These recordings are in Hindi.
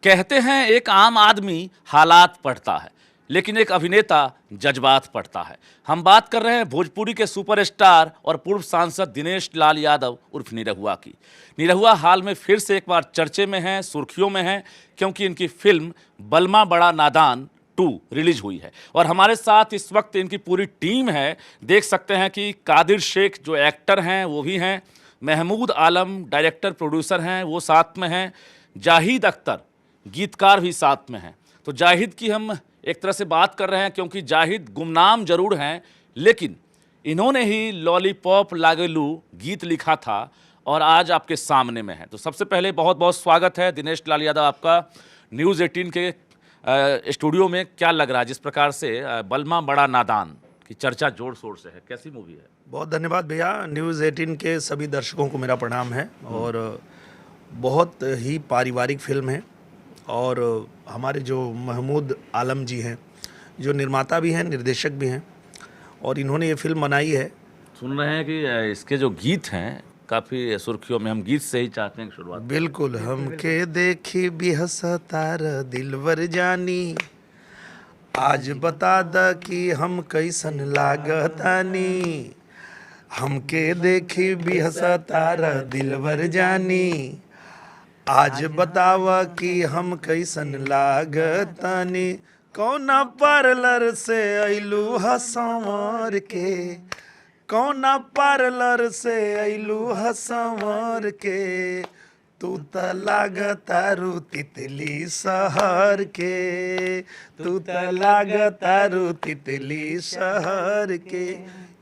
कहते हैं एक आम आदमी हालात पढ़ता है, लेकिन एक अभिनेता जज्बात पढ़ता है। हम बात कर रहे हैं भोजपुरी के सुपरस्टार और पूर्व सांसद दिनेश लाल यादव उर्फ निरहुआ की। निरहुआ हाल में फिर से एक बार चर्चे में हैं, सुर्खियों में हैं, क्योंकि इनकी फिल्म बलमा बड़ा नादान 2 रिलीज हुई है। और हमारे साथ इस वक्त इनकी पूरी टीम है। देख सकते हैं कि कादिर शेख जो एक्टर हैं वो भी हैं, महमूद आलम डायरेक्टर प्रोड्यूसर हैं वो साथ में हैं, जाहिद अख्तर गीतकार भी साथ में हैं। तो जाहिद की हम एक तरह से बात कर रहे हैं क्योंकि जाहिद गुमनाम जरूर हैं, लेकिन इन्होंने ही लॉलीपॉप लागेलू गीत लिखा था और आज आपके सामने में है। तो सबसे पहले बहुत बहुत स्वागत है दिनेश लाल यादव आपका न्यूज़ 18 के स्टूडियो में। क्या लग रहा है जिस प्रकार से बलमा बड़ा नादान की चर्चा जोर शोर से है, कैसी मूवी है? बहुत धन्यवाद भैया। न्यूज़ 18 के सभी दर्शकों को मेरा प्रणाम है। और बहुत ही पारिवारिक फिल्म है और हमारे जो महमूद आलम जी हैं, जो निर्माता भी हैं, निर्देशक भी हैं, और इन्होंने ये फिल्म बनाई है। सुन रहे हैं कि इसके जो गीत हैं काफ़ी सुर्खियों में, हम गीत से ही चाहते हैं शुरुआत। बिल्कुल। हमके देखी भी हंसतार दिलवर जानी, आज बता द कि हम कैसन लागतानी। हमके देखी भी हंसतार दिलवर जानी, आज बतावा कि हम कैसन लागतानी। कौना पार्लर से अइलू हंसवर के, कौना पार्लर से अइलू हंसवर के, तू त लागतारू तितली शहर के, तू त लागतारू तितली शहर के।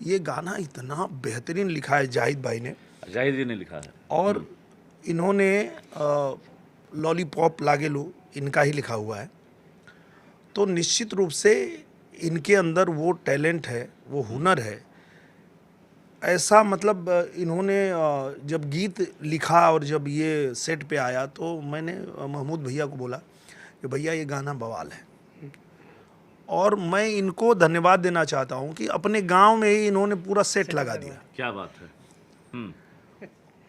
ये गाना इतना बेहतरीन लिखा है जाहिद भाई ने। जाहिद जी ने लिखा है और इन्होंने लॉलीपॉप लागेलू इनका ही लिखा हुआ है। तो निश्चित रूप से इनके अंदर वो टैलेंट है, वो हुनर है। ऐसा मतलब इन्होंने जब गीत लिखा और जब ये सेट पे आया तो मैंने महमूद भैया को बोला कि भैया ये गाना बवाल है। और मैं इनको धन्यवाद देना चाहता हूँ कि अपने गांव में ही इन्होंने पूरा सेट लगा दिया। क्या बात है।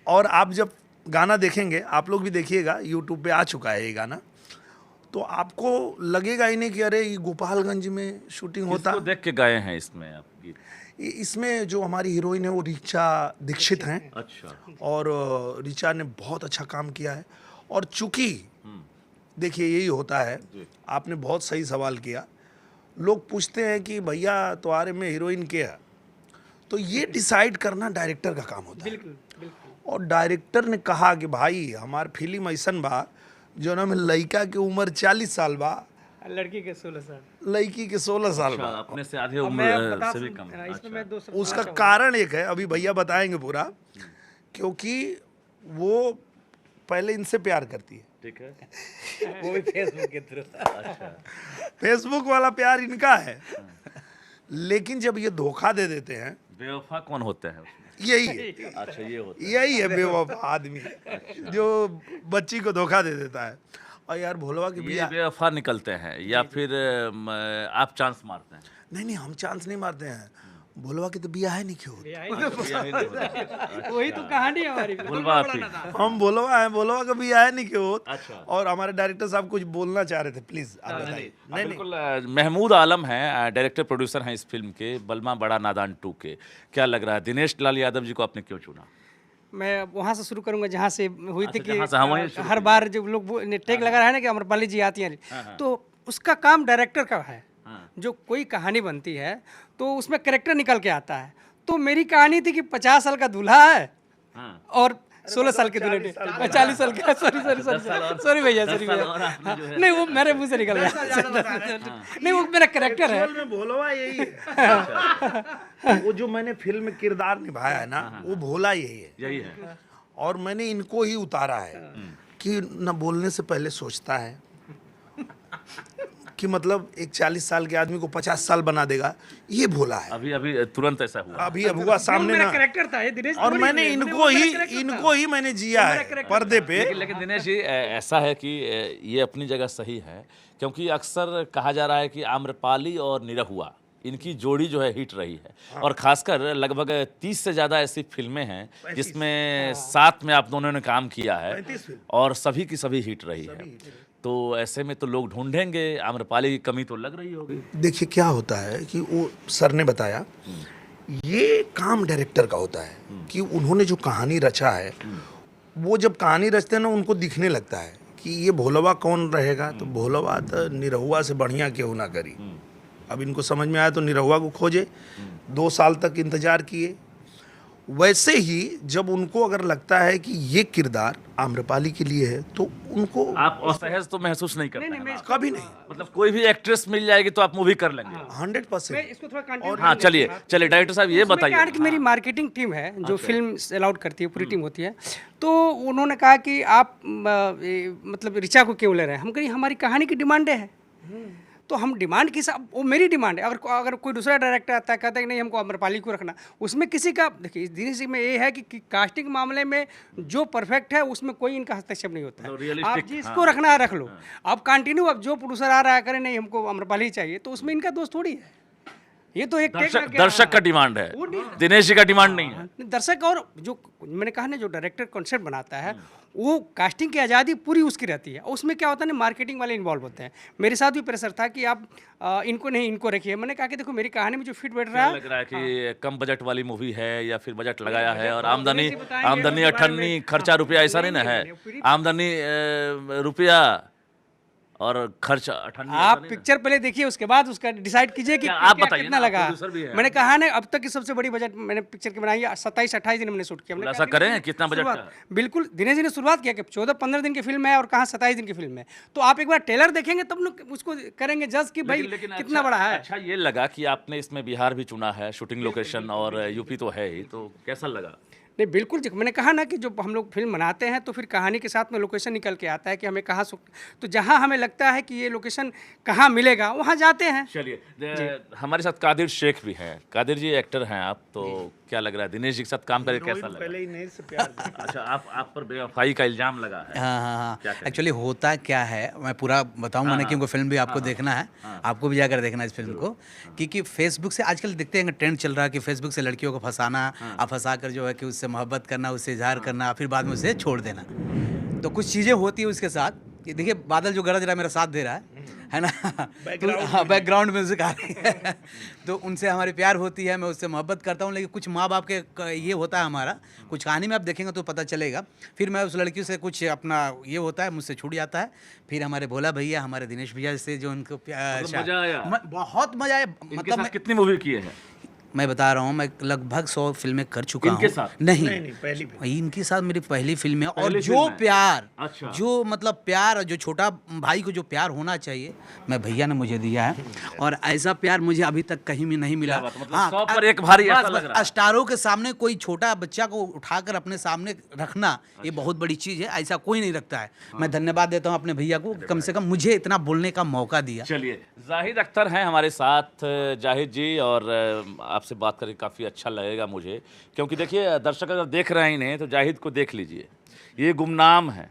और आप जब गाना देखेंगे, आप लोग भी देखिएगा, यूट्यूब पे आ चुका है ये गाना, तो आपको लगेगा ही नहीं कि अरे ये गोपालगंज में शूटिंग होता। किसको देख के गाए हैं इसमें आप गीत? इसमें जो हमारी हीरोइन है वो ऋचा दीक्षित हैं। अच्छा। और ऋचा ने बहुत अच्छा काम किया है। और चूंकि देखिए यही होता है, आपने बहुत सही सवाल किया। लोग पूछते हैं कि भैया तुम्हारे में हीरोइन क्या है, तो ये डिसाइड करना डायरेक्टर का काम होता है। बिल्कुल बिल्कुल। और डायरेक्टर ने कहा कि भाई हमार फिल्म ऐसन बा जो ना में लड़का के उम्र 40 साल बा, लड़की के 16 साल, लड़की के 16 साल बा। अपने से आधे मैं उम्र बता से भी सकता कम। हूं, इसमें मैं 2 शब्द उसका बोलना कारण एक है, अभी भैया बताएंगे पूरा, क्योंकि वो पहले इनसे प्यार करती है। ठीक है। चाहूंगा। वो भी फेसबुक के थ्रू। अच्छा। फेसबुक वाला प्यार इनका है। लेकिन जब ये धोखा दे देते हैं, बेवफा कौन होते हैं उसमें? यही है, अच्छा, ये होता है। यही है बेवफा आदमी जो बच्ची को धोखा दे देता है। और यार भोलवा के ये बिया, बेवफा निकलते हैं या फिर आप चांस मारते हैं? नहीं नहीं, हम चांस नहीं मारते हैं। भोलवा के तो बिया है नहीं क्यों। वही तो कहानी है हमारी। बोलवा आप ही। हम भोलवा है, भोलवा का बिया है नहीं क्यों। अच्छा। और हमारे डायरेक्टर साहब कुछ बोलना चाह रहे थे, प्लीज आप बताइए। हाँ, नहीं बिल्कुल। महमूद आलम हैं, डायरेक्टर प्रोड्यूसर हैं इस फिल्म के बलमा बड़ा नादान 2 के। क्या लग रहा है दिनेश लाल यादव जी को आपने क्यों चुना? मैं वहाँ से शुरू करूंगा जहाँ से हुई थी अच्छा, कि जहाँ से, हाँ, वहीं शुरू हर बार जब लोग टेक लगा रहा है ना कि अमरपाली जी आती हैं, तो उसका काम डायरेक्टर का है। जो कोई कहानी बनती है तो उसमें कैरेक्टर निकल के आता है। तो मेरी कहानी थी कि 50 साल का दूल्हा है और 16 साल के दूल्हे, 40 साल का, सॉरी भैया, नहीं वो मेरे मुंह से निकल गया। नहीं वो मेरा कैरेक्टर है। एक्चुअल में भोलवा यही है। वो जो मैंने फिल्म में किरदार निभाया है ना, वो भोला यही है। यही है। और मैंने इनको ही उतारा है कि न बोलने से पहले सोचता है कि मतलब एक 40 साल के आदमी को 50 साल बना देगा, ये भोला है। अभी अभी तुरंत ऐसा हुआ। अभी अब हुआ सामने ना। कैरेक्टर था ये दिनेश। और मैंने इनको ही मैंने जिया है पर्दे पे। लेकिन दिनेश जी ऐसा है कि ये अपनी जगह सही है, क्योंकि अक्सर कहा जा रहा है कि आम्रपाली और निरहुआ इनकी जोड़ी जो है हिट रही है। और खासकर लगभग 30 से ज़्यादा ऐसी फिल्में हैं जिसमें साथ में आप दोनों ने काम किया है 35 फिल्म। और सभी की सभी हिट रही है। तो ऐसे में तो लोग ढूंढेंगे, आम्रपाली की कमी तो लग रही होगी। देखिए क्या होता है कि वो सर ने बताया, ये काम डायरेक्टर का होता है कि उन्होंने जो कहानी रचा है, वो जब कहानी रचते हैं ना, उनको दिखने लगता है कि ये भोलवा कौन रहेगा, तो भोलवा तो निरहुआ से बढ़िया क्यों ना करी। अब इनको समझ में आया तो निरहुआ को खोजे, 2 साल तक इंतजार किए। वैसे ही जब उनको अगर लगता है कि ये किरदार आम्रपाली के लिए है, तो उनको आप असहज तो महसूस नहीं करते हैं? कभी नहीं, मतलब कोई भी एक्ट्रेस मिल जाएगी तो आप मूवी कर लेंगे? 100%। इसको थोड़ा कंटिन्यू हाँ, चलिए चलिए डायरेक्टर साहब ये बताइए। कि मेरी मार्केटिंग टीम है जो फिल्म अलाउड करती है, पूरी टीम होती है। तो उन्होंने कहा कि आप मतलब ऋचा को क्यों ले रहे हैं। हम कहीं हमारी कहानी की डिमांडें है, तो हम डिमांड के हिसाब, वो मेरी डिमांड है। अगर कोई दूसरा डायरेक्टर आता है, कहता है कि नहीं हमको आम्रपाली को रखना, उसमें किसी का, देखिए दिनेश जी में ये है कि कास्टिंग मामले में जो परफेक्ट है उसमें कोई इनका हस्तक्षेप नहीं होता है। आप जिसको रखना है रख लो। अब कंटिन्यू, अब जो प्रोड्यूसर आ रहा है करे नहीं हमको आम्रपाली चाहिए, तो उसमें इनका दोस्त थोड़ी है। ये तो एक दर्शक का डिमांड है, दिनेश जी का डिमांड नहीं है। दर्शक, और जो मैंने कहा ना, जो डायरेक्टर कॉन्सेप्ट बनाता है, वो कास्टिंग की आज़ादी पूरी उसकी रहती है। उसमें क्या होता है ना, मार्केटिंग वाले इन्वॉल्व होते हैं। मेरे साथ भी प्रेशर था कि आप इनको नहीं, इनको रखिए। मैंने कहा कि देखो मेरी कहानी में जो फिट बैठ रहा है, लग रहा है कि कम बजट वाली मूवी है या फिर बजट लगाया है और आमदनी 98 खर्चा रुपया, ऐसा नहीं ना है, आमदनी रुपया और खर्च 98। आप पिक्चर पहले देखिए, उसके बाद उसका डिसाइड कीजिए कि आप बताइए कितना ना, लगा। प्रोड्यूसर भी है। मैंने कहा ना, अब तक की सबसे बड़ी बजट मैंने पिक्चर की बनाई है, 27-28 दिन मैंने शूट किया। मैंने ऐसा करें कितना बजट का? बिल्कुल, दिनेश जी ने शुरुआत किया कि 14-15 दिन की फिल्म है और कहाँ 27 दिन की फिल्म है। तो आप एक बार ट्रेलर देखेंगे तब लोग उसको करेंगे जज कि भाई कितना बड़ा है। अच्छा ये लगा कि आपने इसमें बिहार भी चुना है शूटिंग लोकेशन, और यूपी तो है ही, तो कैसा लगा? नहीं बिल्कुल, मैंने कहा ना कि जो हम लोग फिल्म बनाते हैं तो फिर कहानी के साथ में लोकेशन निकल के आता है कि हमें कहाँ, तो जहाँ हमें लगता है कि ये लोकेशन कहाँ मिलेगा वहाँ जाते हैं। चलिए, हमारे साथ कादिर शेख भी हैं। कादिर जी एक्टर हैं आप, तो क्या लग रहा है दिनेश जी के साथ काम करके कैसा लगा? पहले ही नहीं से प्यार अच्छा, आप पर बेवफाई का इल्जाम लगा है। हाँ। एक्चुअली होता क्या है, मैं पूरा बताऊंगा ना, क्योंकि फिल्म भी आपको देखना है, आपको भी जाकर देखना है इस फिल्म को। क्योंकि फेसबुक से आजकल देखते हैं ट्रेंड चल रहा है कि फेसबुक से लड़कियों को फंसाना, और फंसा कर जो है कि उससे मोहब्बत करना, उससे इजहार करना, फिर बाद में उसे छोड़ देना। तो कुछ चीज़ें होती है उसके साथ। ये देखिए बादल जो गरज रहा है मेरा साथ दे रहा है ना, तो बैकग्राउंड म्यूजिक आ रही है। तो उनसे हमारी प्यार होती है, मैं उससे मोहब्बत करता हूँ, लेकिन कुछ माँ बाप के ये होता है हमारा, कुछ कहानी में आप देखेंगे तो पता चलेगा। फिर मैं उस लड़की से कुछ अपना ये होता है, मुझसे छूट जाता है। फिर हमारे भोला भैया, हमारे दिनेश भैया से जो उनको मजा आया, बहुत मजा आया। मतलब कितनी मूवी किए हैं? मैं बता रहा हूँ, मैं लगभग 100 फिल्में कर चुका हूँ। इनके साथ? नहीं, पहली इनके साथ मेरी पहली फिल्म है। और जो प्यार, अच्छा। जो मतलब प्यार, जो छोटा भाई को जो प्यार होना चाहिए, मैं भैया ने मुझे दिया है, और ऐसा प्यार मुझे अभी तक कहीं भी नहीं मिला। मतलब 100 पर एक भारी ऐसा लग रहा है। स्टारों के सामने कोई छोटा बच्चा को उठाकर अपने सामने रखना, ये बहुत बड़ी चीज़ है, ऐसा कोई नहीं रखता है। मैं धन्यवाद देता हूँ अपने भैया को, कम से कम मुझे इतना बोलने का मौका दिया। चलिए, जाहिद अख्तर हैं हमारे साथ। जाहिद जी, और आपसे बात करके काफ़ी अच्छा लगेगा मुझे, क्योंकि देखिए दर्शक अगर देख रहे ही नहीं तो जाहिद को देख लीजिए। ये गुमनाम है,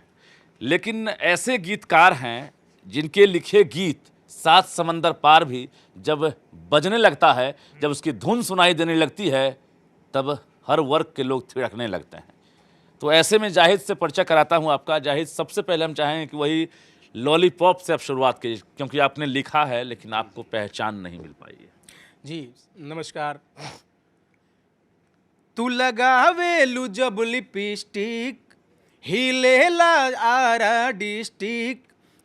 लेकिन ऐसे गीतकार हैं जिनके लिखे गीत 7 समंदर पार भी जब बजने लगता है, जब उसकी धुन सुनाई देने लगती है, तब हर वर्ग के लोग थिरकने लगते हैं। तो ऐसे में जाहिद से परिचय कराता हूँ आपका। जाहिद, सबसे पहले हम चाहेंगे कि वही लॉलीपॉप से आप शुरुआत कीजिए, क्योंकि आपने लिखा है लेकिन आपको पहचान नहीं मिल पाई है। जी नमस्कार। तू लगावेलू जब लिपस्टिक, हिलेला आरा डिस्टिक।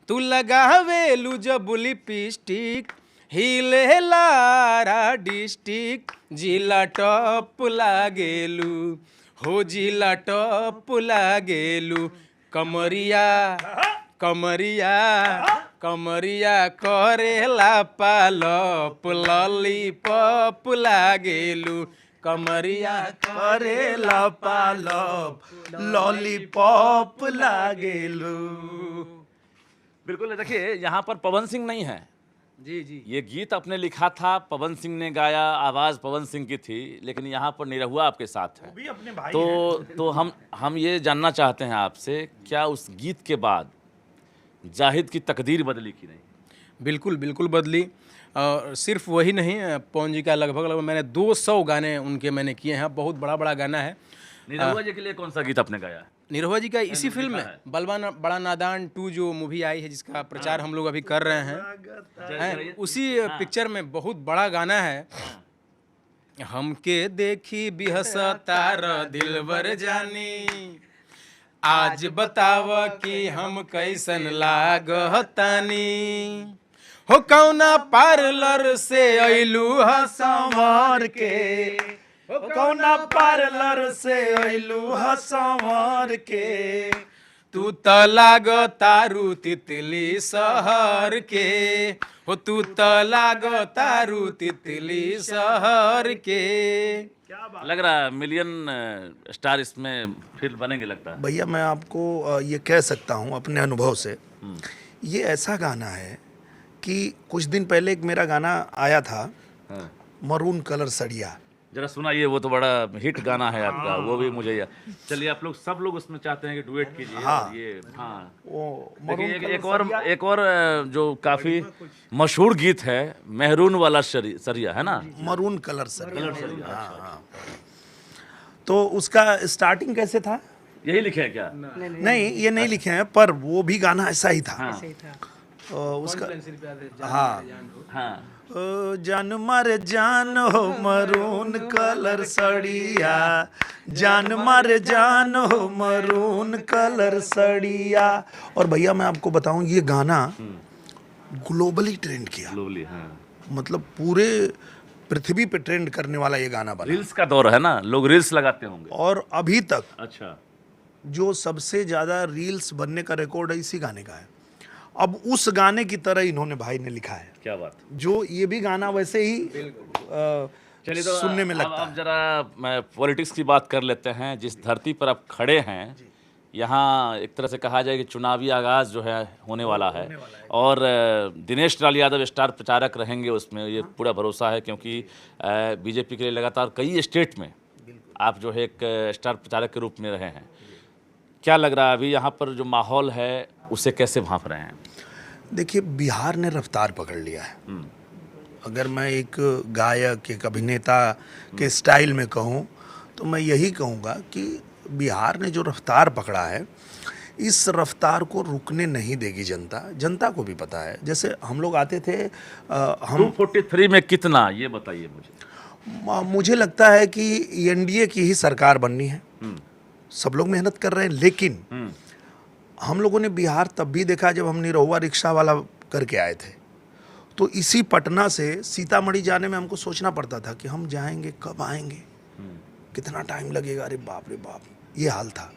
तू लगावेलू जब लिपस्टिक, हिलेला आरा डिस्टिक। जिला टॉप लागेलू, हो जिला टॉप लागेलू। कमरिया कमरिया कमरिया करेला पालप, लॉलीपॉप लागेलू। कमरिया करेला पालप, लॉलीपॉप लागेलू। बिल्कुल, देखिए यहाँ पर पवन सिंह नहीं है। जी ये गीत आपने लिखा था, पवन सिंह ने गाया, आवाज़ पवन सिंह की थी, लेकिन यहाँ पर निरहुआ आपके साथ है। भी अपने भाई तो हम ये जानना चाहते हैं आपसे, क्या उस गीत के बाद जाहिद की तकदीर बदली कि नहीं? बिल्कुल बदली। और सिर्फ वही नहीं, पवन जी का लगभग मैंने 200 गाने उनके मैंने किए हैं। बहुत बड़ा गाना है। निरहुआ जी के लिए कौन सा गीत आपने गाया? निरहुआ जी का इसी फिल्म में बलवान बड़ा नादान 2 जो मूवी आई है जिसका प्रचार हम लोग अभी कर रहे हैं, उसी पिक्चर में बहुत बड़ा गाना है, हमके देखी बिहसतार दिलबर जानी, आज बताव कि हम कैसन लागतानी, हो कौना पार्लर से अइलू संवार के, कौना पार्लर से अइलू संवार के, तू त लागतारू तितली शहर के, हो तू त लागतारू तितली शहर के। लग रहा है मिलियन स्टार इसमें फिर बनेंगे लगता है। भैया मैं आपको ये कह सकता हूँ अपने अनुभव से, ये ऐसा गाना है कि कुछ दिन पहले एक मेरा गाना आया था, हाँ। मरून कलर सड़िया, जरा सुनाइए, वो तो बड़ा हिट गाना है आपका, वो भी मुझे याद। चलिए आप लोग सब लोग उसमें चाहते हैं कि डुएट कीजिए। हाँ। और ये हाँ वो देखिए एक और जो काफी मशहूर गीत है, मेहरून वाला सरिया है ना, मरून कलर सड़िया। हाँ। तो उसका स्टार्टिंग कैसे था? यही लिखे हैं क्या? नहीं ये नहीं लिखे हैं, पर वो भी गाना ऐसा ही था। हाँ सही था। उसका हाँ, हाँ ओ जान मारे जान हो मरून कलर सड़िया, जान मारे जान हो मरून कलर सड़िया। और भैया मैं आपको बताऊं, ये गाना ग्लोबली ट्रेंड किया, लोली। हाँ मतलब पूरे पृथ्वी पे ट्रेंड करने वाला ये गाना बना। रील्स का दौर है ना, लोग रील्स लगाते होंगे। और अभी तक अच्छा, जो सबसे ज्यादा रील्स बनने का रिकॉर्ड है इसी गाने का है। अब उस गाने की तरह इन्होंने भाई ने लिखा है, क्या बात। जो ये भी गाना वैसे ही चलिए तो सुनने में लगता अब जरा पॉलिटिक्स की बात कर लेते हैं। जिस धरती पर आप खड़े हैं, यहाँ एक तरह से कहा जाए कि चुनावी आगाज जो है होने वाला है, और दिनेश लाल यादव स्टार प्रचारक रहेंगे उसमें, ये पूरा भरोसा है, क्योंकि बीजेपी के लिए लगातार कई स्टेट में आप जो है एक स्टार प्रचारक के रूप में रहे हैं। क्या लग रहा है अभी यहाँ पर जो माहौल है उसे कैसे भांप रहे हैं? देखिए, बिहार ने रफ्तार पकड़ लिया है। अगर मैं एक गायक, एक अभिनेता के स्टाइल में कहूँ तो मैं यही कहूँगा कि बिहार ने जो रफ्तार पकड़ा है, इस रफ्तार को रुकने नहीं देगी जनता। जनता को भी पता है, जैसे हम लोग आते थे, हम 243 में कितना, ये बताइए मुझे। मुझे लगता है कि एनडीए की ही सरकार बननी है। सब लोग मेहनत कर रहे हैं, लेकिन हम लोगों ने बिहार तब भी देखा जब हम निरहुआ रिक्शा वाला करके आए थे। तो इसी पटना से सीतामढ़ी जाने में हमको सोचना पड़ता था कि हम जाएंगे कब आएंगे, कितना टाइम लगेगा, अरे बाप रे बाप, ये हाल था।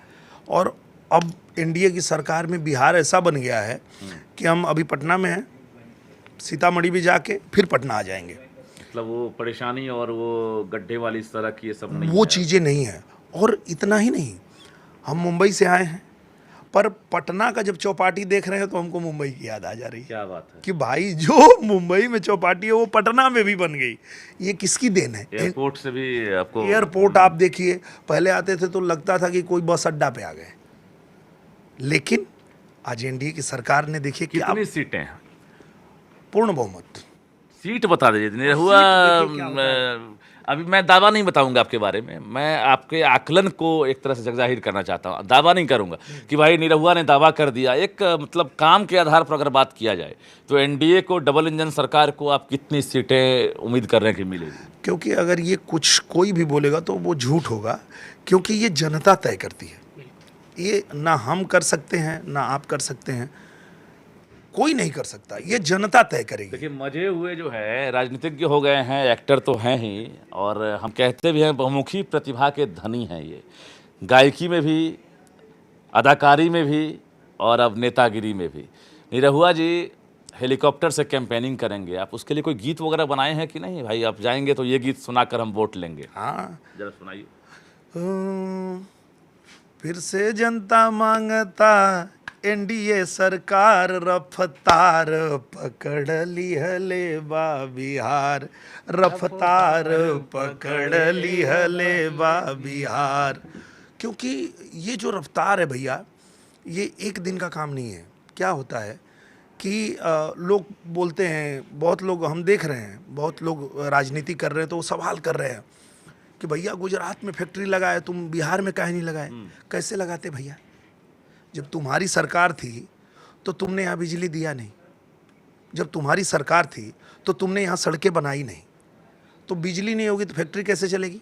और अब एनडीए की सरकार में बिहार ऐसा बन गया है कि हम अभी पटना में हैं, सीतामढ़ी भी जाके फिर पटना आ जाएंगे। मतलब वो परेशानी और वो गड्ढे वाली इस तरह की ये सब नहीं वो है। चीज़ें नहीं है। और इतना ही नहीं, हम मुंबई से आए हैं, पर पटना का जब चौपाटी देख रहे हैं तो हमको मुंबई की याद आ जा रही है। क्या बात है कि भाई जो मुंबई में चौपाटी है वो पटना में भी बन गई। ये किसकी देन है? एयरपोर्ट से भी आपको एयरपोर्ट आप देखिए, पहले आते थे तो लगता था कि कोई बस अड्डा पे आ गए, लेकिन आज एनडीए की सरकार ने देखिए कि कितनी सीटें हैं? पूर्ण बहुमत। सीट बता दीजिए। निरहुआ अभी मैं दावा नहीं बताऊंगा आपके बारे में, मैं आपके आकलन को एक तरह से जगजाहिर करना चाहता हूँ। दावा नहीं करूंगा कि भाई निरहुआ ने दावा कर दिया। एक मतलब काम के आधार पर अगर बात किया जाए तो एनडीए को, डबल इंजन सरकार को आप कितनी सीटें उम्मीद कर रहे हैं कि मिलेगी? क्योंकि अगर ये कुछ कोई भी बोलेगा तो वो झूठ होगा, क्योंकि ये जनता तय करती है। ये ना हम कर सकते हैं, ना आप कर सकते हैं, कोई नहीं कर सकता, ये जनता तय करेगी। देखिए, मजे हुए जो है राजनीतिज्ञ हो गए हैं, एक्टर तो हैं ही, और हम कहते भी हैं बहुमुखी प्रतिभा के धनी हैं ये, गायकी में भी, अदाकारी में भी, और अब नेतागिरी में भी। निरहुआ जी हेलीकॉप्टर से कैंपेनिंग करेंगे, आप उसके लिए कोई गीत वगैरह बनाए हैं कि नहीं? भाई आप जाएंगे तो ये गीत सुनाकर हम वोट लेंगे। हाँ, जरा सुनाइए। फिर से जनता मांगता एनडीए सरकार, रफ्तार पकड़ ली हले बा बिहार, रफ्तार पकड़ ली हले बा बिहार। क्योंकि ये जो रफ्तार है भैया, ये एक दिन का काम नहीं है। क्या होता है कि लोग बोलते हैं, बहुत लोग हम देख रहे हैं, बहुत लोग राजनीति कर रहे हैं तो वो सवाल कर रहे हैं कि भैया गुजरात में फैक्ट्री लगाए, तुम बिहार में काहे नहीं लगाए? कैसे लगाते भैया? जब तुम्हारी सरकार थी तो तुमने यहाँ बिजली दिया नहीं, जब तुम्हारी सरकार थी तो तुमने यहाँ सड़कें बनाई नहीं, तो बिजली नहीं होगी तो फैक्ट्री कैसे चलेगी?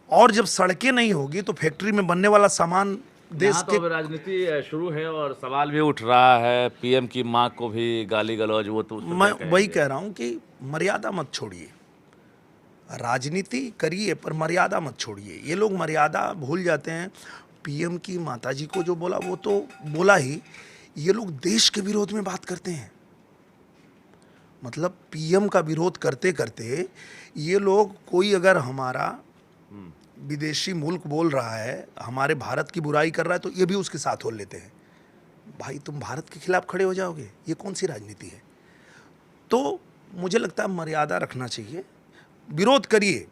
और जब सड़कें नहीं होगी तो फैक्ट्री में बनने वाला सामान देश यहाँ तो अब राजनीति शुरू है और सवाल भी उठ रहा है, पीएम की माँ को भी गाली गलौज, वो तो मैं वही कह रहा हूँ कि मर्यादा मत छोड़िए, राजनीति करिए पर मर्यादा मत छोड़िए। ये लोग मर्यादा भूल जाते हैं। पीएम की माताजी को जो बोला वो तो बोला ही, ये लोग देश के विरोध में बात करते हैं। मतलब पीएम का विरोध करते करते ये लोग, कोई अगर हमारा विदेशी मुल्क बोल रहा है, हमारे भारत की बुराई कर रहा है, तो ये भी उसके साथ हो लेते हैं। भाई तुम भारत के खिलाफ खड़े हो जाओगे, ये कौन सी राजनीति है? तो मुझे लगता है मर्यादा रखना चाहिए। विरोध करिए,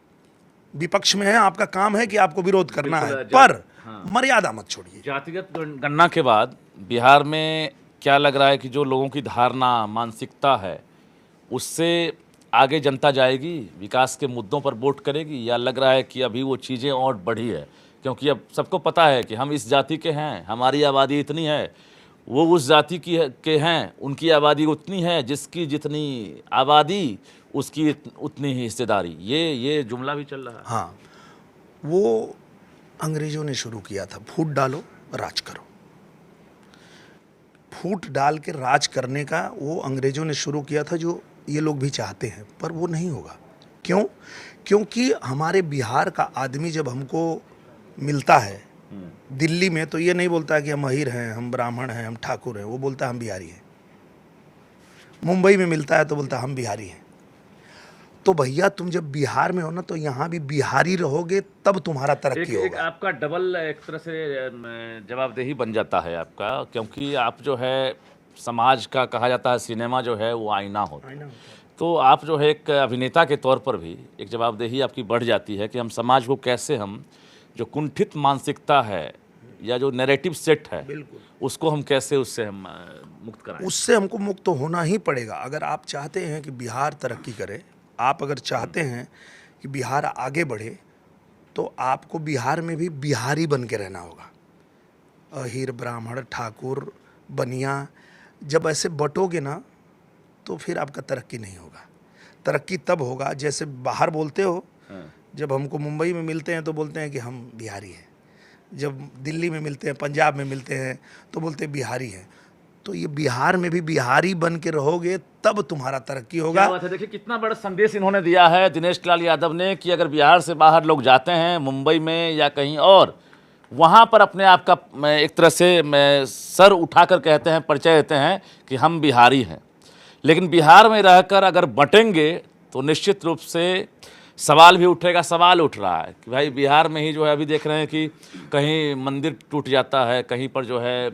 विपक्ष में है, आपका काम है कि आपको विरोध करना है, पर मर्यादा मत छोड़िए। जातिगत गणना के बाद बिहार में क्या लग रहा है कि जो लोगों की धारणा, मानसिकता है, उससे आगे जनता जाएगी, विकास के मुद्दों पर वोट करेगी, या लग रहा है कि अभी वो चीज़ें और बढ़ी है? क्योंकि अब सबको पता है कि हम इस जाति के हैं, हमारी आबादी इतनी है, वो उस जाति के हैं, उनकी आबादी उतनी है, जिसकी जितनी आबादी उसकी उतनी ही हिस्सेदारी। ये जुमला भी चल रहा है। हाँ, वो अंग्रेजों ने शुरू किया था, फूट डालो राज करो। फूट डाल के राज करने का वो अंग्रेजों ने शुरू किया था, जो ये लोग भी चाहते हैं, पर वो नहीं होगा। क्यों? क्योंकि हमारे बिहार का आदमी जब हमको मिलता है दिल्ली में, तो ये नहीं बोलता है कि हम अहीर हैं, हम ब्राह्मण हैं, हम ठाकुर हैं, वो बोलता है हम बिहारी हैं। मुंबई में मिलता है तो बोलता है हम बिहारी हैं। तो भैया तुम जब बिहार में हो ना, तो यहाँ भी बिहारी रहोगे, तब तुम्हारा तरक्की एक होगा। आपका डबल एक तरह से जवाबदेही बन जाता है आपका, क्योंकि आप जो है समाज का, कहा जाता है सिनेमा जो है वो आईना होता है, तो आप जो है एक अभिनेता के तौर पर भी एक जवाबदेही आपकी बढ़ जाती है कि हम समाज को कैसे, हम जो कुंठित मानसिकता है या जो नैरेटिव सेट है, उसको हम कैसे, उससे हम मुक्त कराएं। उससे हमको मुक्त तो होना ही पड़ेगा। अगर आप चाहते हैं कि बिहार तरक्की करे, आप अगर चाहते हैं कि बिहार आगे बढ़े, तो आपको बिहार में भी बिहारी बन के रहना होगा। अहीर, ब्राह्मण, ठाकुर, बनिया, जब ऐसे बटोगे ना, तो फिर आपका तरक्की नहीं होगा। तरक्की तब होगा, जैसे बाहर बोलते हो, जब हमको मुंबई में मिलते हैं तो बोलते हैं कि हम बिहारी हैं, जब दिल्ली में मिलते हैं, पंजाब में मिलते हैं तो बोलते हैं बिहारी हैं। तो ये बिहार में भी बिहारी बन के रहोगे, तब तुम्हारा तरक्की होगा। क्या बात है, देखिए कितना बड़ा संदेश इन्होंने दिया है दिनेश लाल यादव ने, कि अगर बिहार से बाहर लोग जाते हैं, मुंबई में या कहीं और, वहाँ पर अपने आप का एक तरह से सर उठाकर कहते हैं, परिचय देते हैं कि हम बिहारी हैं। लेकिन बिहार में रहकर अगर बटेंगे तो निश्चित रूप से सवाल भी उठेगा, सवाल उठ रहा है कि भाई बिहार में ही जो है, अभी देख रहे हैं कि कहीं मंदिर टूट जाता है, कहीं पर जो है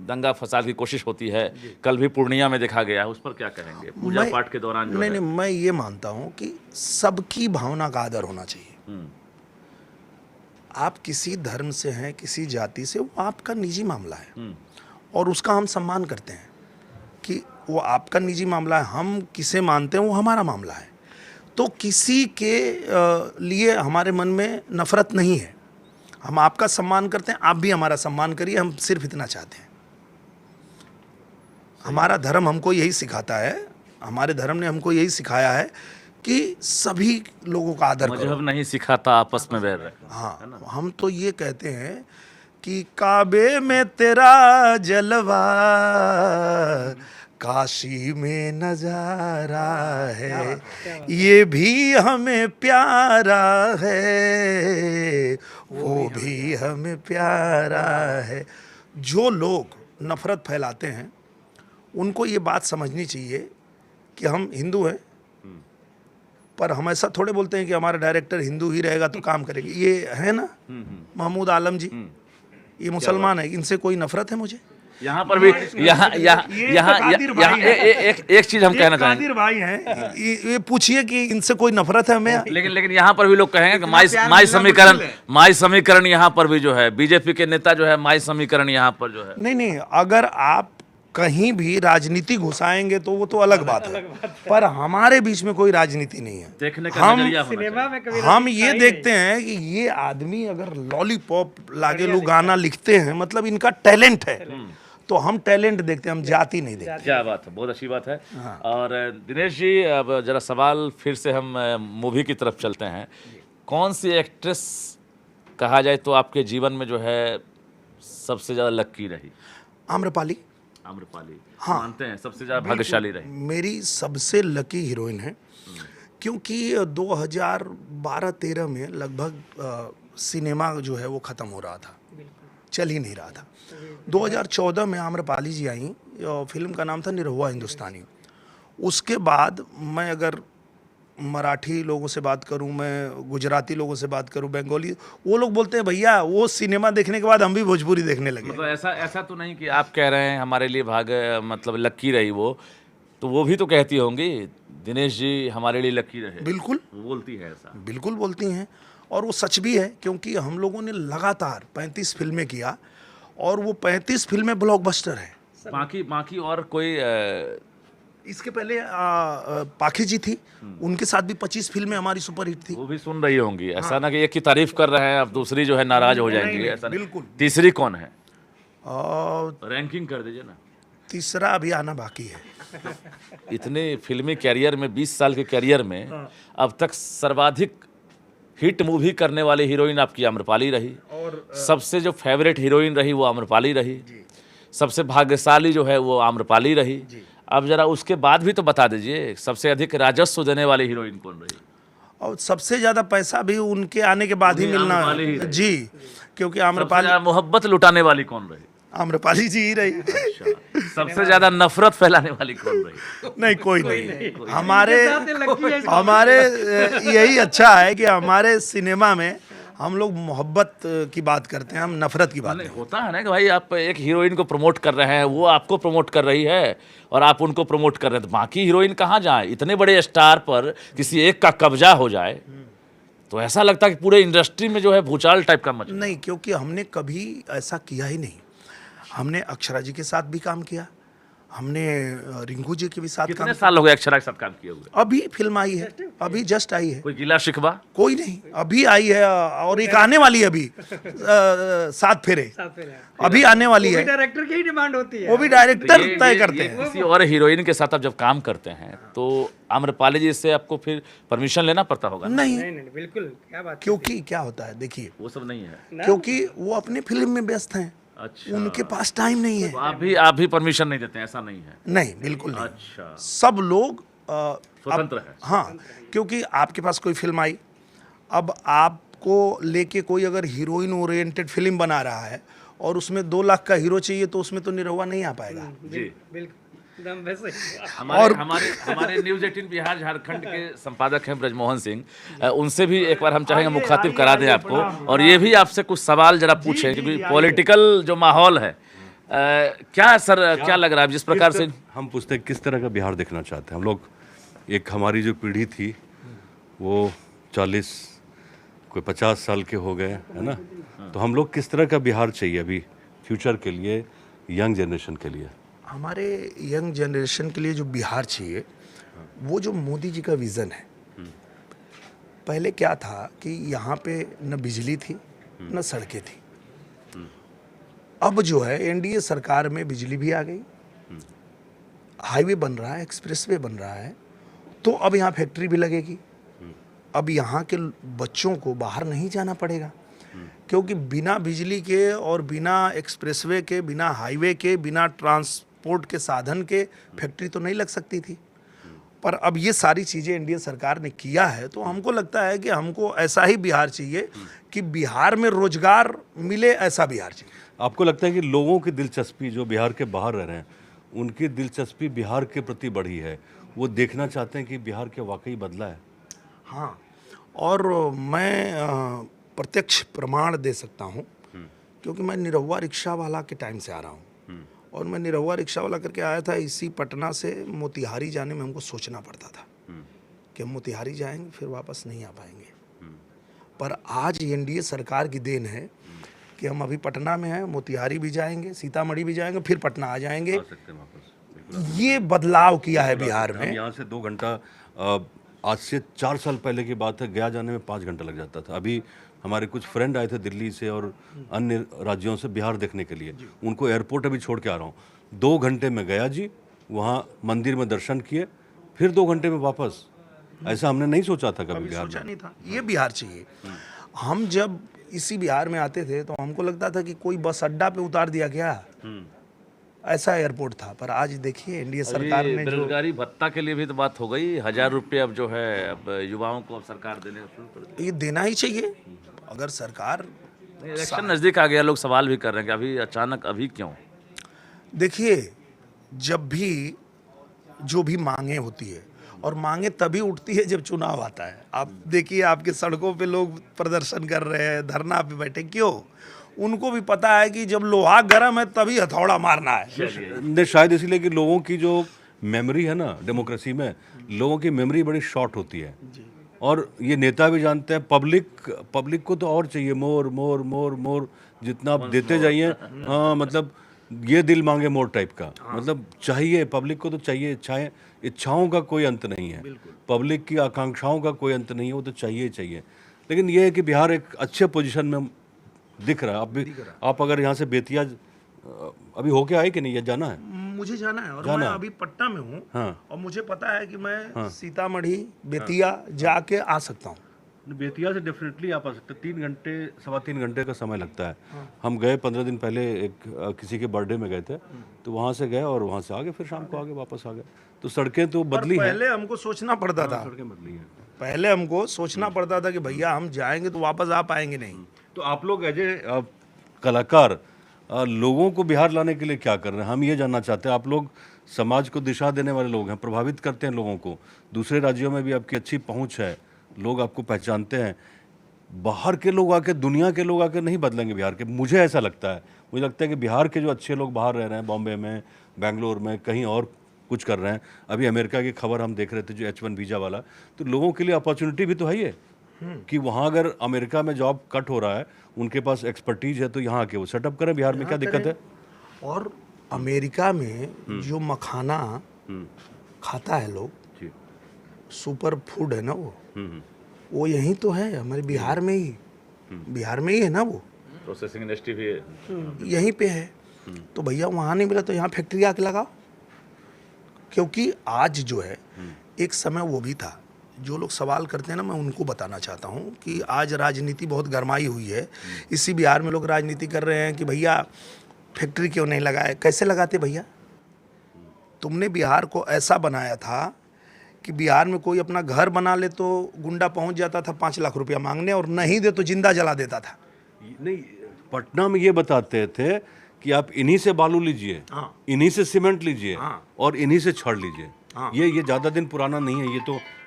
दंगा फसाद की कोशिश होती है। कल भी पूर्णिया में देखा गया, उस पर क्या कहेंगे पूजा पाठ के दौरान? जो नहीं, मैं ये मानता हूँ कि सबकी भावना का आदर होना चाहिए। आप किसी धर्म से हैं, किसी जाति से, वो आपका निजी मामला है और उसका हम सम्मान करते हैं कि वो आपका निजी मामला है। हम किसे मानते हैं वो हमारा मामला है। तो किसी के लिए हमारे मन में नफरत नहीं है। हम आपका सम्मान करते हैं, आप भी हमारा सम्मान करिए। हम सिर्फ इतना चाहते हैं। हमारा धर्म हमको यही सिखाता है, हमारे धर्म ने हमको यही सिखाया है कि सभी लोगों का आदर करो। मजहब नहीं सिखाता आपस में बैर रहे। हाँ, हम तो ये कहते हैं कि काबे में तेरा जलवा, काशी में नजारा है, ये भी हमें प्यारा है, वो भी हमें प्यारा है। जो लोग नफरत फैलाते हैं, उनको ये बात समझनी चाहिए कि हम हिंदू हैं, पर हम ऐसा थोड़े बोलते हैं कि हमारा डायरेक्टर हिंदू ही रहेगा तो काम करेगी। ये है ना महमूद आलम जी, ये मुसलमान है, इनसे कोई नफरत है मुझे? यहाँ पर भी एक चीज हम कहना चाहेंगे, कादिर भाई हैं, ये पूछिए कि इनसे कोई नफरत है हमें? लेकिन यहाँ पर भी लोग कहेंगे कि माई समीकरण यहाँ पर भी जो है, बीजेपी के नेता जो है, माई समीकरण यहाँ पर जो है। नहीं, अगर आप कहीं भी राजनीति घुसाएंगे तो वो तो अलग बात है, पर हमारे बीच में कोई राजनीति नहीं है। देखने का हम नजरिया होना सिनेमा में कभी हम ये देखते हैं कि ये आदमी अगर लॉलीपॉप लागेलू गाना लिखते हैं मतलब इनका टैलेंट है, तो हम टैलेंट देखते हैं, हम जाति नहीं देखते। क्या बात है, बहुत अच्छी बात है। और दिनेश जी, अब जरा सवाल फिर से हम मूवी की तरफ चलते हैं। कौन सी एक्ट्रेस कहा जाए तो आपके जीवन में जो है सबसे ज़्यादा लक्की रही? आम्रपाली आम्रपाली, हाँ। मानते हैं सबसे ज़्यादा भाग्यशाली रही? मेरी सबसे लकी हीरोइन है, क्योंकि 2012-13 में लगभग सिनेमा जो है वो ख़त्म हो रहा था, चल ही नहीं रहा था। 2014 में आम्रपाली जी आई, फिल्म का नाम था निरहुआ हिंदुस्तानी। उसके बाद मैं अगर मराठी लोगों से बात करूं, मैं गुजराती लोगों से बात करूं, बंगाली, वो लोग बोलते हैं भैया वो सिनेमा देखने के बाद हम भी भोजपुरी देखने लगे। मतलब ऐसा तो नहीं कि आप कह रहे हैं हमारे लिए मतलब लक्की रही वो, तो वो भी तो कहती होंगी दिनेश जी हमारे लिए लक्की रहे। बिल्कुल वो बोलती है ऐसा? बिल्कुल बोलती हैं, और वो सच भी है, क्योंकि हम लोगों ने लगातार 35 फिल्में किया और वो 35 फिल्में ब्लॉकबस्टर है। बाकी और कोई इसके पहले पाखी जी थी, उनके साथ भी 25 फिल्में हमारी सुपरहिट थी। वो भी सुन रही होंगी। ऐसा ना कि एक की तारीफ कर रहे हैं अब दूसरी जो है नाराज हो जाएंगी, नहीं, ऐसा नहीं। बिल्कुल। तीसरी कौन है? और रैंकिंग कर दीजिए ना। तीसरा अभी आना बाकी है। इतने फिल्मी कैरियर में, 20 साल के कैरियर में अब तक सर्वाधिक हिट मूवी करने वाली हीरोइन आपकी आम्रपाली रही, और सबसे जो फेवरेट हीरोइन रही वो आम्रपाली रही, सबसे भाग्यशाली जो है वो आम्रपाली रही। अब जरा उसके बाद भी तो बता दीजिए सबसे अधिक राजस्व देने वाली हीरोइन कौन रही? और सबसे ज्यादा पैसा भी उनके आने के बाद ही मिलना आम्रपाली ही है रही। जी, क्योंकि सबसे आम्रपाली ज्यादा मोहब्बत लुटाने वाली कौन रही? आम्रपाली जी ही रही। अच्छा। सबसे ज्यादा नफरत फैलाने वाली कौन रही? नहीं, कोई नहीं। हमारे यही अच्छा है कि हमारे सिनेमा में हम लोग मोहब्बत की बात करते हैं, हम नफरत की बात नहीं। होता है ना कि भाई आप एक हीरोइन को प्रमोट कर रहे हैं, वो आपको प्रमोट कर रही है और आप उनको प्रमोट कर रहे हैं, तो बाकी हीरोइन कहाँ जाए? इतने बड़े स्टार पर किसी एक का कब्जा हो जाए तो ऐसा लगता है कि पूरे इंडस्ट्री में जो है भूचाल टाइप का मचा। नहीं, क्योंकि हमने कभी ऐसा किया ही नहीं। हमने अक्षरा जी के साथ भी काम किया, हमने रिंकू जी के भी साथ कितने साल हो गए अक्षरा के साथ काम किए हुए? अभी फिल्म आई है, अभी जस्ट आई है। कोई गिला शिकवा? कोई नहीं, अभी आई है, और एक आने वाली है अभी, 7 फेरे अभी आने वाली है। डायरेक्टर की ही डिमांड होती है, वो भी डायरेक्टर तय करते हैं। किसी और हीरोइन के साथ आप जब काम करते हैं तो आम्रपाली जी से आपको फिर परमिशन लेना पड़ता होगा? नहीं, नहीं बिल्कुल, क्या बात। क्योंकि क्या होता है, देखिए, वो सब नहीं है, क्योंकि वो अपने फिल्म में व्यस्त हैं। अच्छा। उनके पास टाइम नहीं है। तो आप भी परमिशन नहीं देते हैं? ऐसा नहीं है? नहीं, बिल्कुल नहीं। अच्छा। सब लोग स्वतंत्र है। हाँ, क्योंकि आपके पास कोई फिल्म आई, अब आपको लेके कोई अगर हीरोइन ओरिएंटेड फिल्म बना रहा है और उसमें 2 लाख का हीरो चाहिए, तो उसमें तो निरहुआ नहीं आ पाएगा। जी बिल्कुल एकदम वैसे। हमारे न्यूज़ 18 बिहार झारखंड के संपादक हैं ब्रजमोहन सिंह, उनसे भी एक बार हम चाहेंगे मुखातिब करा दें आपको, और ये भी आपसे कुछ सवाल जरा पूछें, क्योंकि पॉलिटिकल जो माहौल है, क्या सर क्या लग रहा है जिस प्रकार से हम पूछते हैं किस तरह का बिहार देखना चाहते हैं हम लोग? एक हमारी जो पीढ़ी थी वो 40 कोई 50 साल के हो गए, है ना? तो हम लोग किस तरह का बिहार चाहिए अभी फ्यूचर के लिए, यंग जनरेशन के लिए? हमारे यंग जनरेशन के लिए जो बिहार चाहिए, वो जो मोदी जी का विज़न है। पहले क्या था कि यहाँ पे न बिजली थी न सड़कें थी। अब जो है एनडीए सरकार में बिजली भी आ गई, हाईवे बन रहा है, एक्सप्रेसवे बन रहा है, तो अब यहाँ फैक्ट्री भी लगेगी। अब यहाँ के बच्चों को बाहर नहीं जाना पड़ेगा, क्योंकि बिना बिजली के और बिना एक्सप्रेसवे के, बिना हाईवे के, बिना ट्रांसपोर्ट के साधन के फैक्ट्री तो नहीं लग सकती थी। पर अब ये सारी चीज़ें एनडीए सरकार ने किया है, तो हमको लगता है कि हमको ऐसा ही बिहार चाहिए कि बिहार में रोजगार मिले, ऐसा बिहार चाहिए। आपको लगता है कि लोगों की दिलचस्पी जो बिहार के बाहर रह रहे हैं, उनकी दिलचस्पी बिहार के प्रति बढ़ी है, वो देखना चाहते हैं कि बिहार के वाकई बदला है? हाँ, और मैं प्रत्यक्ष प्रमाण दे सकता हूँ, क्योंकि मैं निरहुआ रिक्शा वाला के टाइम से आ रहा हूँ, और मैं निरहुआ रिक्शा वाला करके आया था। इसी पटना से मोतिहारी जाने में हमको सोचना पड़ता था कि हम मोतिहारी जाएंगे फिर वापस नहीं आ पाएंगे। पर आज एनडीए सरकार की देन है कि हम अभी पटना में हैं, मोतिहारी भी जाएंगे, सीतामढ़ी भी जाएंगे, फिर पटना आ जाएंगे। आ सकते हैं वापस। ये बदलाव किया है बिहार हम में। यहाँ से 2 घंटा आज से 4 साल पहले की बात है, गया जाने में 5 घंटा लग जाता था। अभी हमारे कुछ फ्रेंड आए थे दिल्ली से और अन्य राज्यों से बिहार देखने के लिए, उनको एयरपोर्ट अभी छोड़ के आ रहा हूँ। 2 घंटे में गया जी, वहाँ मंदिर में दर्शन किए, फिर 2 घंटे में वापस। ऐसा हमने नहीं सोचा था कभी बिहार सोचा में। नहीं था ये बिहार चाहिए। हम जब इसी बिहार में आते थे तो हमको लगता था कि कोई बस अड्डा पे उतार दिया गया, ऐसा एयरपोर्ट था। पर आज देखिए एनडीए सरकार अभी ने जो बेरोजगारी भत्ता के लिए भी तो बात हो गई, 1000 रुपये अब जो है अब युवाओं को अब सरकार देने शुरू कर दी। ये देना ही चाहिए। अगर सरकार, इलेक्शन नजदीक आ गया, लोग सवाल भी कर रहे हैं कि अभी अचानक अभी क्यों। देखिए जब भी जो भी मांगे होती है, और मांगे तभी उठती है जब चुनाव आता है। आप देखिए आपके सड़कों पे लोग प्रदर्शन कर रहे हैं, धरना पे बैठे, क्यों? उनको भी पता है कि जब लोहा गर्म है तभी हथौड़ा मारना है। नहीं, शायद इसलिए कि लोगों की जो मेमोरी है ना डेमोक्रेसी में, लोगों की मेमोरी बड़ी शॉर्ट होती है। और ये नेता भी जानते हैं, पब्लिक को तो और चाहिए, मोर मोर मोर मोर, जितना आप देते जाइए। हाँ, मतलब ये दिल मांगे मोर टाइप का, मतलब चाहिए पब्लिक को, तो चाहिए। इच्छाओं का कोई अंत नहीं है, पब्लिक की आकांक्षाओं का कोई अंत नहीं है, वो तो चाहिए ही चाहिए। लेकिन ये है कि बिहार एक अच्छे पोजीशन में दिख रहा है। आप अगर यहाँ से बेतिया अभी होके आए कि नहीं, ये जाना है? मुझे जाना है और जाना मैं है। अभी पटना में हूँ। हाँ। और मुझे पता है कि मैं सीतामढ़ी, बेतिया जाके आ सकता हूँ। बेतिया से डेफिनेटली आप आ सकते हैं। 3 घंटे 3.25 घंटे का समय लगता है। हम गए 15 दिन पहले, एक किसी के बर्थडे में गए थे, तो वहाँ से गए और वहाँ से आगे, फिर शाम को आगे वापस आ गए। तो सड़कें तो बदली हैं। पहले हमको सोचना पड़ता था, सड़कें बदली हैं। पहले हमको सोचना पड़ता था कि भैया हम जाएंगे तो वापस आ पाएंगे नहीं। तो आप लोग एज ए कलाकार लोगों को बिहार लाने के लिए क्या कर रहे हैं, हम ये जानना चाहते हैं। आप लोग समाज को दिशा देने वाले लोग हैं, प्रभावित करते हैं लोगों को। दूसरे राज्यों में भी आपकी अच्छी पहुंच है, लोग आपको पहचानते हैं। बाहर के लोग आके, दुनिया के लोग आके नहीं बदलेंगे बिहार के, मुझे ऐसा लगता है। मुझे लगता है कि बिहार के जो अच्छे लोग बाहर रह रहे हैं, बॉम्बे में, बेंगलोर में, कहीं और कुछ कर रहे हैं। अभी अमेरिका की खबर हम देख रहे थे, जो H1 वीज़ा वाला, तो लोगों के लिए अपॉर्चुनिटी भी तो है ये, कि वहाँ अगर अमेरिका में जॉब कट हो रहा है, उनके पास एक्सपर्टीज है, तो यहाँ आके वो सेटअप करें। बिहार में क्या दिक्कत है? और अमेरिका में जो मखाना खाता है लोग, सुपर फूड है ना वो यहीं तो है, हमारे बिहार में ही, बिहार में ही है ना वो। प्रोसेसिंग इंडस्ट्री भी है यहीं पे है। तो भैया वहाँ नहीं मिला तो यहाँ फैक्ट्री आके लगाओ। क्योंकि आज जो है, एक समय वो भी था। जो लोग सवाल करते हैं ना, मैं उनको बताना चाहता हूँ कि आज राजनीति बहुत गरमाई हुई है। इसी बिहार में लोग राजनीति कर रहे हैं कि भैया फैक्ट्री क्यों नहीं लगाए। कैसे लगाते भैया? तुमने बिहार को ऐसा बनाया था कि बिहार में कोई अपना घर बना ले तो गुंडा पहुंच जाता था 5 लाख रुपया मांगने, और नहीं दे तो जिंदा जला देता था। नहीं, पटना में ये बताते थे कि आप इन्हीं से बालू लीजिए, इन्हीं से सीमेंट लीजिए, और इन्हीं से छड़ लीजिए। ये ज़्यादा दिन पुराना नहीं है,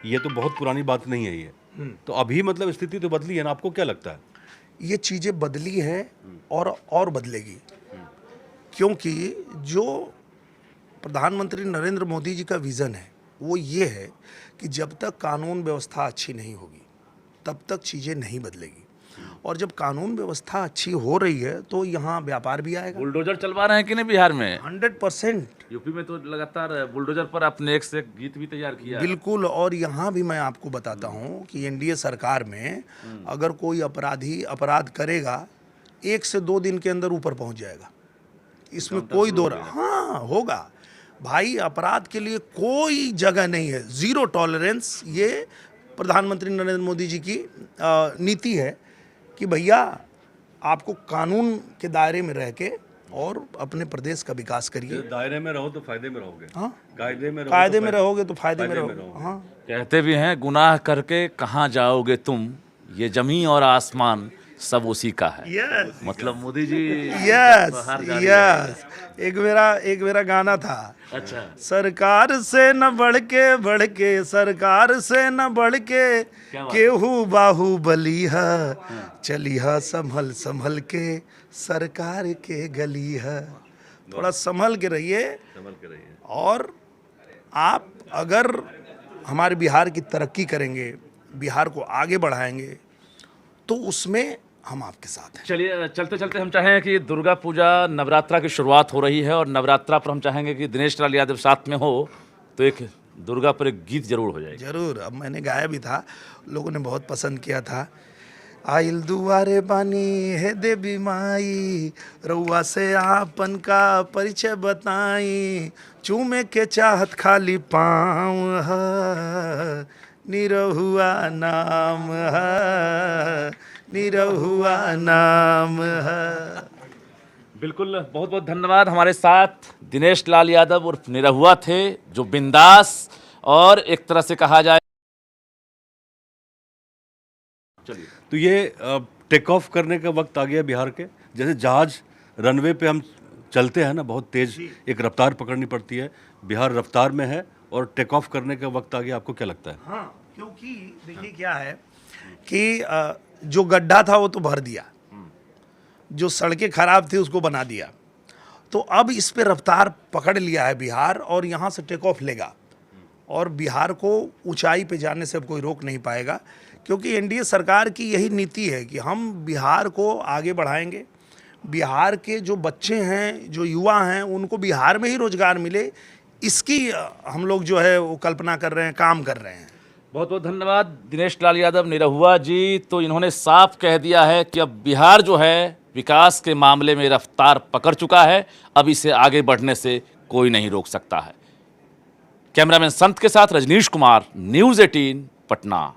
ये तो बहुत पुरानी बात नहीं है ये। तो अभी मतलब स्थिति तो बदली है ना, आपको क्या लगता है? ये चीज़ें बदली है और बदलेगी। क्योंकि जो प्रधानमंत्री नरेंद्र मोदी जी का विज़न है वो ये है कि जब तक कानून व्यवस्था अच्छी नहीं होगी तब तक चीज़ें नहीं बदलेगी। और जब कानून व्यवस्था अच्छी हो रही है तो यहाँ व्यापार भी आएगा। बुलडोजर चलवा रहे हैं कि नहीं बिहार में? 100% यूपी में तो लगातार बुलडोजर पर आपने एक से एक गीत भी तैयार किया है। बिल्कुल। और यहाँ भी मैं आपको बताता हूँ कि एनडीए सरकार में अगर कोई अपराधी अपराध करेगा, 1 से 2 दिन के अंदर ऊपर पहुँच जाएगा। इसमें कोई दो हाँ होगा भाई। अपराध के लिए कोई जगह नहीं है, 0 टॉलरेंस। ये प्रधानमंत्री नरेंद्र मोदी जी की नीति है कि भैया आपको कानून के दायरे में रह के और अपने प्रदेश का विकास करिए। दायरे में रहो तो फायदे में रहोगे। हाँ, कायदे में रहोगे तो फायदे में रहोगे। हाँ, कहते भी हैं, गुनाह करके कहाँ जाओगे तुम, ये जमीन और आसमान सब उसी का है। यस मतलब मोदी जी यस। एक मेरा गाना था। अच्छा। सरकार से न बढ़ के सरकार से न बढ़ के केहू बाहुबली है, चली है संभल संभल के सरकार के गली है। थोड़ा संभल के रहिए। और आप अगर हमारे बिहार की तरक्की करेंगे, बिहार को आगे बढ़ाएंगे, तो उसमें हम आपके साथ हैं। चलिए चलते चलते हम चाहें कि दुर्गा पूजा नवरात्रा की शुरुआत हो रही है और नवरात्रा पर हम चाहेंगे कि दिनेश लाल यादव साथ में हो तो एक दुर्गा पर एक गीत जरूर हो जाएगा। जरूर, अब मैंने गाया भी था, लोगों ने बहुत पसंद किया था। आइल दुआरे बानी है देवी माई, रउआ से आपन का परिचय बताई, चूमे के चाहत खाली पाँव है, निरहुआ नाम है, निरहुआ नाम है। बिल्कुल, बहुत बहुत धन्यवाद। हमारे साथ दिनेश लाल यादव उर्फ निरहुआ थे, जो बिंदास और एक तरह से कहा जाए। चलिए, तो ये टेक ऑफ करने का वक्त आ गया बिहार के। जैसे जहाज रनवे पे हम चलते हैं ना, बहुत तेज एक रफ्तार पकड़नी पड़ती है, बिहार रफ्तार में है और टेक ऑफ करने का वक्त आ गया। आपको क्या लगता है? हाँ, क्योंकि देखिए क्या है कि जो गड्ढा था वो तो भर दिया, जो सड़कें खराब थी उसको बना दिया, तो अब इस पे रफ्तार पकड़ लिया है बिहार और यहाँ से टेक ऑफ लेगा और बिहार को ऊंचाई पे जाने से अब कोई रोक नहीं पाएगा, क्योंकि एनडीए सरकार की यही नीति है कि हम बिहार को आगे बढ़ाएंगे। बिहार के जो बच्चे हैं, जो युवा हैं, उनको बिहार में ही रोजगार मिले, इसकी हम लोग जो है वो कल्पना कर रहे हैं, काम कर रहे हैं। बहुत बहुत धन्यवाद दिनेश लाल यादव निरहुआ जी। तो इन्होंने साफ कह दिया है कि अब बिहार जो है विकास के मामले में रफ्तार पकड़ चुका है, अब इसे आगे बढ़ने से कोई नहीं रोक सकता है। कैमरामैन संत के साथ रजनीश कुमार, न्यूज़ 18 पटना।